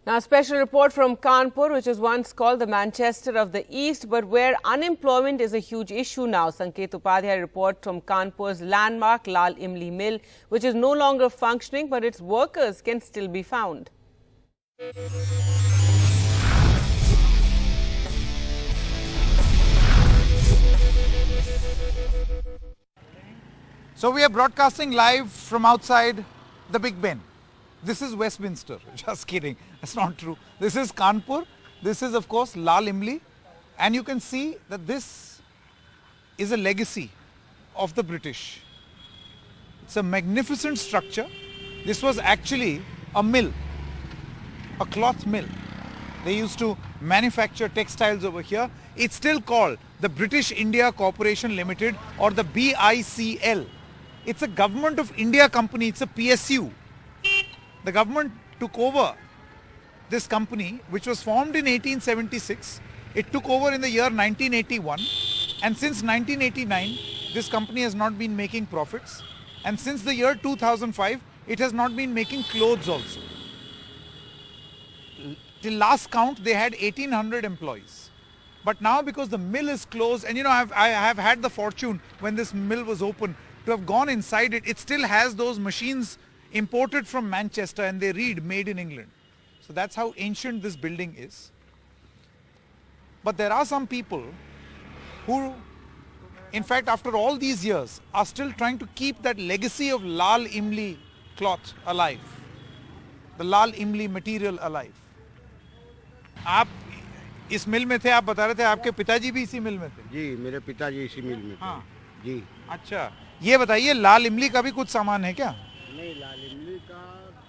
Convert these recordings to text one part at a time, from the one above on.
Now, a special report from Kanpur, which was once called the Manchester of the East, but where unemployment is a huge issue now. Sanket Upadhyay report from Kanpur's landmark Lal Imli Mill, which is no longer functioning, but its workers can still be found. So we are broadcasting live from outside the Big Ben. This is Westminster. Just kidding. That's not true. This is Kanpur. This is of course Lal Imli. And you can see that this is a legacy of the British. It's a magnificent structure. This was actually a mill, a cloth mill. They used to manufacture textiles over here. It's still called the British India Corporation Limited, or the BICL. It's a Government of India company. It's a PSU. The government took over this company, which was formed in 1876. It took over in the year 1981. And since 1989, this company has not been making profits. And since the year 2005, it has not been making clothes also. Till last count, they had 1,800 employees. But now, because the mill is closed, and I have had the fortune when this mill was open to have gone inside it. It still has those machines imported from Manchester, and they read made in England. So that's how ancient this building is. But there are some people who, in fact, after all these years, are still trying to keep that legacy of Lal Imli cloth alive, the Lal Imli material alive. आप इस मिल में थे, आप बता रहे थे आपके पिताजी भी इसी मिल में थे? जी, मेरे पिताजी इसी मिल में थे। हाँ जी। अच्छा, ये बताइए लाल इमली का भी कुछ सामान है क्या? नहीं, लाल इमली का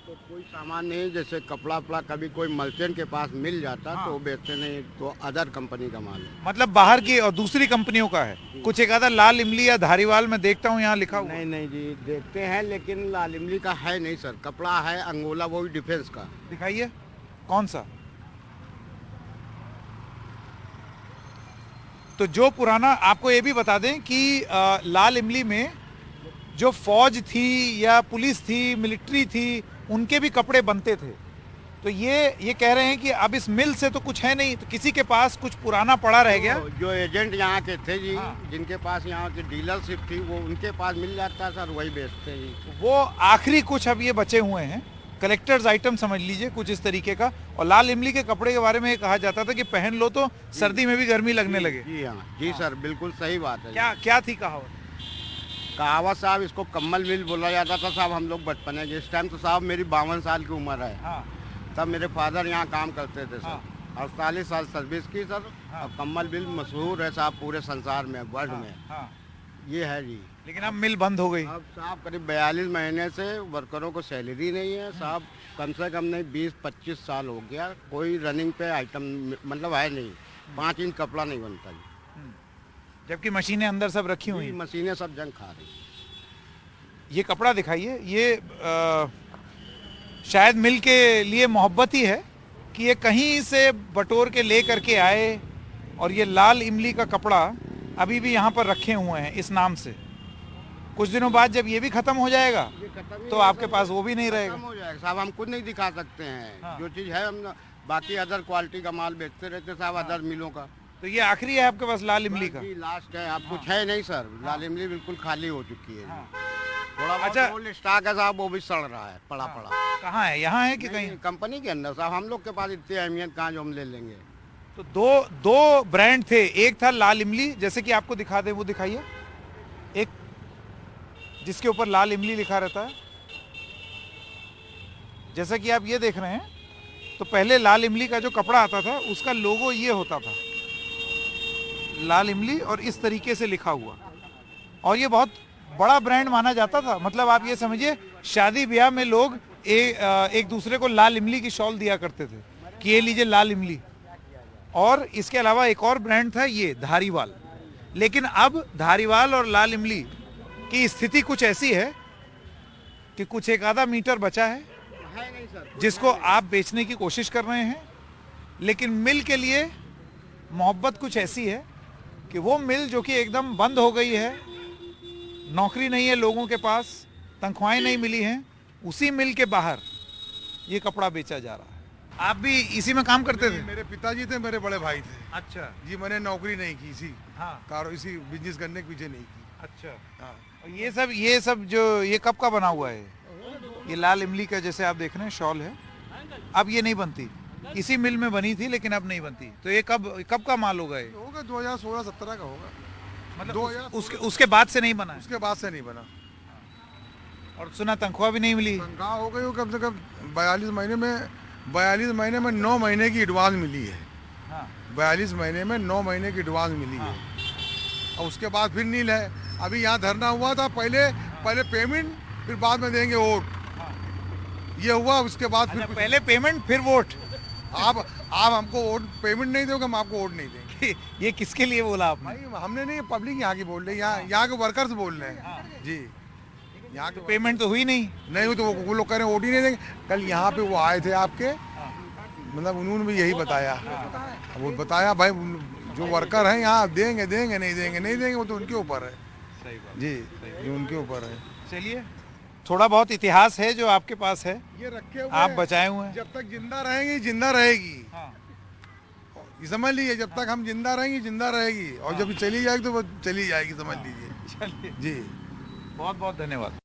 तो कोई सामान नहीं। जैसे कपड़ा वपड़ा कभी कोई मर्चेंट के पास मिल जाता तो वो बेचते नहीं, तो अदर कंपनी का माल है। मतलब बाहर की और दूसरी कंपनियों का है? कुछ एक आधा लाल इमली या धारीवाल में देखता हूँ यहाँ लिखा हुआ। नहीं नहीं जी, देखते हैं लेकिन लाल इमली का है नहीं सर। कपड़ा है अंगोला, वो भी डिफेंस का। दिखाइए कौन सा। तो जो पुराना, आपको ये भी बता दें कि लाल इमली में जो फौज थी या पुलिस थी, मिलिट्री थी, उनके भी कपड़े बनते थे। तो ये कह रहे हैं कि अब इस मिल से तो कुछ है नहीं, तो किसी के पास कुछ पुराना पड़ा रह गया। जो एजेंट यहाँ के थे जी, जिनके पास यहाँ की डीलरशिप थी, वो उनके पास मिल जाता सर, वही बेचते हैं जी। वो आखिरी कुछ अब ये बचे हुए हैं, कलेक्टर्स आइटम समझ लीजिए कुछ इस तरीके का। और लाल इमली के कपड़े के बारे में कहा जाता था कि पहन लो तो सर्दी में भी गर्मी लगने लगे। जी हाँ, जी सर, बिल्कुल सही बात है। क्या थी कहावत? कहावत साहब, इसको कम्बल मिल बोला जाता था साहब। हम लोग बचपन है जिस टाइम, तो साहब मेरी 52 साल की उम्र है। तब मेरे फादर यहाँ काम करते थे सर। 48 साल सर्विस की सर। और कम्बल मिल मशहूर है साहब पूरे संसार में, वर्ल्ड में। ये है जी। लेकिन अब मिल बंद हो गई। अब साहब करीब 42 महीने से वर्करों को सैलरी नहीं है साहब। कम से कम नहीं 20-25 साल हो गया, कोई रनिंग पे आइटम मतलब है नहीं। 5 इंच कपड़ा नहीं बनता जी। जबकि मशीनें अंदर सब रखी हुई, मशीनें सब जंग खा रही। ये कपड़ा दिखाइए। ये शायद मिल के लिए मोहब्बत ही है कि ये कहीं से बटोर के ले करके आए, और ये लाल इमली का कपड़ा अभी भी यहाँ पर रखे हुए हैं इस नाम से। कुछ दिनों बाद जब ये भी खत्म हो जाएगा तो आपके पास वो भी नहीं रहेगा। खत्म हो जाएगा साहब, हम खुद नहीं दिखा सकते हैं। जो चीज़ है हम बाकी अदर क्वालिटी का माल बेचते रहते साहब, अदर मिलों का। तो ये आखिरी है आपके पास लाल इमली का? जी लास्ट है। अब कुछ है नहीं सर, लाल इमली बिल्कुल खाली हो चुकी है। थोड़ा अच्छा, ओल्ड स्टॉक है साहब, वो भी सड़ रहा है, पड़ा। कहाँ है? यहाँ है कि कहीं कंपनी के अंदर साहब? हम लोग के पास इतनी अहमियत कहाँ जो हम ले लेंगे। तो दो ब्रांड थे। एक था लाल इमली, जैसे कि आपको दिखा दे, वो दिखाइए। एक जिसके ऊपर लाल इमली लिखा रहता है, जैसा कि आप ये देख रहे हैं। तो पहले लाल इमली का जो कपड़ा आता था उसका लोगो ये होता था, लाल इमली, और इस तरीके से लिखा हुआ। और ये बहुत बड़ा ब्रांड माना जाता था। मतलब आप ये समझिए, शादी ब्याह में लोग एक दूसरे को लाल इमली की शॉल दिया करते थे कि ये लीजिए लाल इमली। और इसके अलावा एक और ब्रांड था, ये धारीवाल। लेकिन अब धारीवाल और लाल इमली की स्थिति कुछ ऐसी है कि कुछ एक आधा मीटर बचा है जिसको आप बेचने की कोशिश कर रहे हैं। लेकिन मिल के लिए मोहब्बत कुछ ऐसी है कि वो मिल जो कि एकदम बंद हो गई है, नौकरी नहीं है लोगों के पास, तनख्वाहें नहीं मिली हैं, उसी मिल के बाहर ये कपड़ा बेचा जा रहा है। आप भी इसी में काम करते थे? मेरे पिताजी थे, मेरे बड़े भाई थे अच्छा। जी। मैंने नौकरी नहीं की इसी हाँ। कार इसी बिजनेस करने के पीछे नहीं की। अच्छा। हाँ। और ये सब जो ये कब का बना हुआ है? ये लाल इमली का जैसे आप देख रहे हैं शॉल है, अब ये नहीं बनती, इसी मिल में बनी थी लेकिन अब नहीं बनती। तो ये कब का माल होगा ये? होगा 2016-17 का होगा। मतलब उसके बाद से नहीं बना है? उसके बाद से नहीं बना। और सुना तनख्वाह भी नहीं मिली? तनख्वाह हो गई हो कम से कम 42 महीने में 9 महीने की एडवांस मिली है। हाँ। 42 महीने में 9 महीने की एडवांस मिली है। और उसके बाद फिर नील है। अभी यहाँ धरना हुआ था, पहले पेमेंट फिर बाद में देंगे वोट। ये हुआ, उसके बाद फिर अच्छा, पहले पेमेंट फिर वोट। आप हमको वोट पेमेंट नहीं दोगे, हम आपको वोट नहीं देंगे। ये किसके लिए बोला आपने? भाई हमने नहीं, पब्लिक यहाँ की बोल रही है, यहाँ के वर्कर्स बोल रहे हैं जी। यहाँ के पेमेंट तो हुई नहीं नहीं, तो वो लोग कह रहे हैं वोट ही नहीं देंगे। कल यहाँ पे वो आए थे आपके, मतलब उन्होंने भी यही बताया। वो बताया भाई जो वर्कर हैं यहाँ देंगे नहीं देंगे, वो तो उनके ऊपर है। सही बात जी, ये उनके ऊपर है। चलिए, थोड़ा बहुत इतिहास है जो आपके पास है, ये रखे हुए आप हैं। बचाए हुए हैं। जब तक जिंदा रहेंगी जिंदा रहेगी। हाँ। ये समझ लीजिए, जब तक हम जिंदा रहेंगी जिंदा रहेगी, और जब चली जाएगी तो वो चली जाएगी, समझ लीजिए। चलिए, जी, बहुत बहुत धन्यवाद।